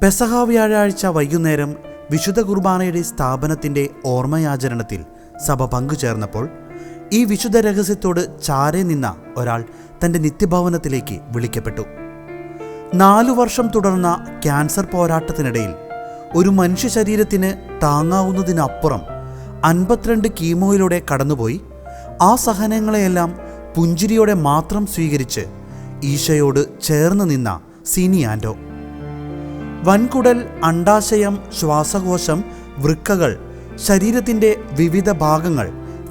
പെസഹ വ്യാഴാഴ്ച വൈകുന്നേരം വിശുദ്ധ കുർബാനയുടെ സ്ഥാപനത്തിൻ്റെ ഓർമ്മയാചരണത്തിൽ സഭ പങ്കുചേർന്നപ്പോൾ ഈ വിശുദ്ധ രഹസ്യത്തോട് ചാരെ നിന്ന ഒരാൾ തൻ്റെ നിത്യഭവനത്തിലേക്ക് വിളിക്കപ്പെട്ടു. 4 വർഷം തുടർന്ന ക്യാൻസർ പോരാട്ടത്തിനിടയിൽ ഒരു മനുഷ്യ ശരീരത്തിന് താങ്ങാവുന്നതിനപ്പുറം 52 കീമോയിലൂടെ കടന്നുപോയി ആ സഹനങ്ങളെയെല്ലാം പുഞ്ചിരിയോടെ മാത്രം സ്വീകരിച്ച് ഈശോയോട് ചേർന്ന് നിന്ന സിനി ആൻഡോ. വൻകുടൽ, അണ്ഡാശയം, ശ്വാസകോശം, വൃക്കകൾ, ശരീരത്തിൻ്റെ വിവിധ ഭാഗങ്ങൾ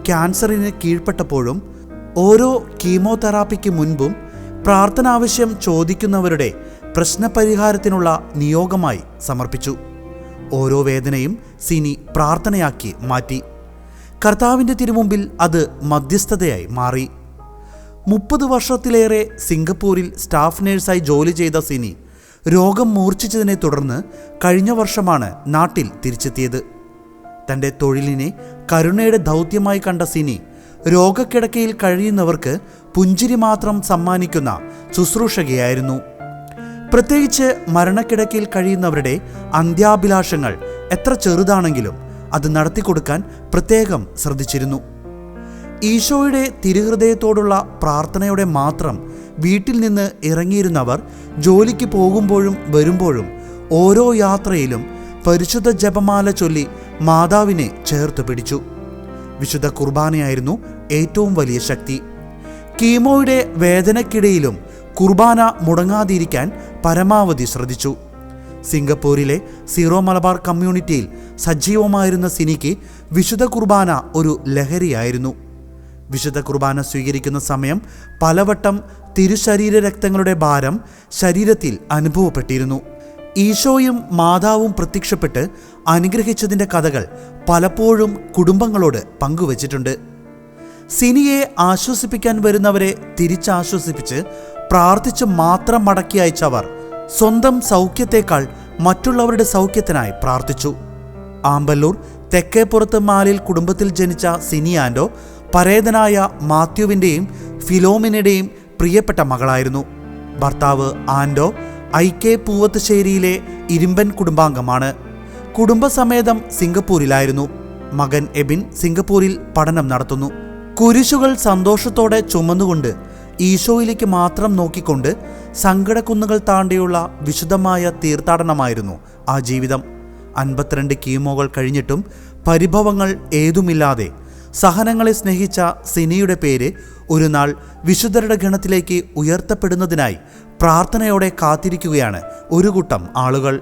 ക്യാൻസറിന് കീഴ്പ്പെട്ടപ്പോഴും ഓരോ കീമോതെറാപ്പിക്ക് മുൻപും പ്രാർത്ഥനാവശ്യം ചോദിക്കുന്നവരുടെ പ്രശ്നപരിഹാരത്തിനുള്ള നിയോഗമായി സമർപ്പിച്ചു. ഓരോ വേദനയും സിനി പ്രാർത്ഥനയാക്കി മാറ്റി. കർത്താവിൻ്റെ തിരുമുമ്പിൽ അത് മധ്യസ്ഥതയായി മാറി. 30 വർഷത്തിലേറെ സിംഗപ്പൂരിൽ സ്റ്റാഫ് നേഴ്സായി ജോലി ചെയ്ത സിനി രോഗം മൂർച്ഛിച്ചതിനെ തുടർന്ന് കഴിഞ്ഞ വർഷമാണ് നാട്ടിൽ തിരിച്ചെത്തിയത്. തൻ്റെ തൊഴിലിനെ കരുണയുടെ ദൗത്യമായി കണ്ട സിനി രോഗക്കിടക്കയിൽ കഴിയുന്നവർക്ക് പുഞ്ചിരി മാത്രം സമ്മാനിക്കുന്ന ശുശ്രൂഷകയായിരുന്നു. പ്രത്യേകിച്ച് മരണക്കിടക്കയിൽ കഴിയുന്നവരുടെ അന്ത്യാഭിലാഷങ്ങൾ എത്ര ചെറുതാണെങ്കിലും അത് നടത്തിക്കൊടുക്കാൻ പ്രത്യേകം ശ്രദ്ധിച്ചിരുന്നു. ഈശോയുടെ തിരുഹൃദയത്തോടുള്ള പ്രാർത്ഥനയോടെ മാത്രം വീട്ടിൽ നിന്ന് ഇറങ്ങിയിരുന്നവർ ജോലിക്ക് പോകുമ്പോഴും വരുമ്പോഴും ഓരോ യാത്രയിലും പരിശുദ്ധ ജപമാല ചൊല്ലി മാതാവിനെ ചേർത്ത് പിടിച്ചു. വിശുദ്ധ കുർബാനയായിരുന്നു ഏറ്റവും വലിയ ശക്തി. കീമോയുടെ വേദനയ്ക്കിടയിലും കുർബാന മുടങ്ങാതിരിക്കാൻ പരമാവധി ശ്രദ്ധിച്ചു. സിംഗപ്പൂരിലെ സീറോ മലബാർ കമ്മ്യൂണിറ്റിയിൽ സജീവമായിരുന്ന സിനിക്ക് വിശുദ്ധ കുർബാന ഒരു ലഹരിയായിരുന്നു. വിശുദ്ധ കുർബാന സ്വീകരിക്കുന്ന സമയം പലവട്ടം തിരുശരീര രക്തങ്ങളുടെ ഭാരം ശരീരത്തിൽ അനുഭവപ്പെട്ടിരുന്നു. ഈശോയും മാതാവും പ്രത്യക്ഷപ്പെട്ട് അനുഗ്രഹിച്ചതിൻ്റെ കഥകൾ പലപ്പോഴും കുടുംബങ്ങളോട് പങ്കുവച്ചിട്ടുണ്ട്. സിനിയെ ആശ്വസിപ്പിക്കാൻ വരുന്നവരെ തിരിച്ചാശ്വസിപ്പിച്ച് പ്രാർത്ഥിച്ച് മാത്രം മടക്കി അയച്ചവർ സ്വന്തം സൗഖ്യത്തേക്കാൾ മറ്റുള്ളവരുടെ സൗഖ്യത്തിനായി പ്രാർത്ഥിച്ചു. ആമ്പല്ലൂർ തെക്കേപ്പുറത്ത് മാലിൽ കുടുംബത്തിൽ ജനിച്ച സിനി ആൻഡോ പരേതനായ മാത്യുവിൻ്റെയും ഫിലോമിനയുടെയും പ്രിയപ്പെട്ട മകളായിരുന്നു. ഭർത്താവ് ആൻഡോ ഐക്കെ പൂവത്തുശ്ശേരിയിലെ ഇരുമ്പൻ കുടുംബാംഗമാണ്. കുടുംബസമേതം സിംഗപ്പൂരിലായിരുന്നു. മകൻ എബിൻ സിംഗപ്പൂരിൽ പഠനം നടത്തുന്നു. കുരിശുകൾ സന്തോഷത്തോടെ ചുമന്നുകൊണ്ട് ഈശോയിലേക്ക് മാത്രം നോക്കിക്കൊണ്ട് സങ്കടക്കുന്നുകൾ താണ്ടിയുള്ള വിശുദ്ധമായ തീർത്ഥാടനമായിരുന്നു ആ ജീവിതം. 52 കീമോകൾ കഴിഞ്ഞിട്ടും പരിഭവങ്ങൾ ഏതുമില്ലാതെ സഹനങ്ങളെ സ്നേഹിച്ച സിനിയുടെ പേര് ഒരു നാൾ വിശുദ്ധരുടെ ഗണത്തിലേക്ക് ഉയർത്തപ്പെടുന്നതിനായി പ്രാർത്ഥനയോടെ കാത്തിരിക്കുകയാണ് ഒരു കൂട്ടം ആളുകൾ.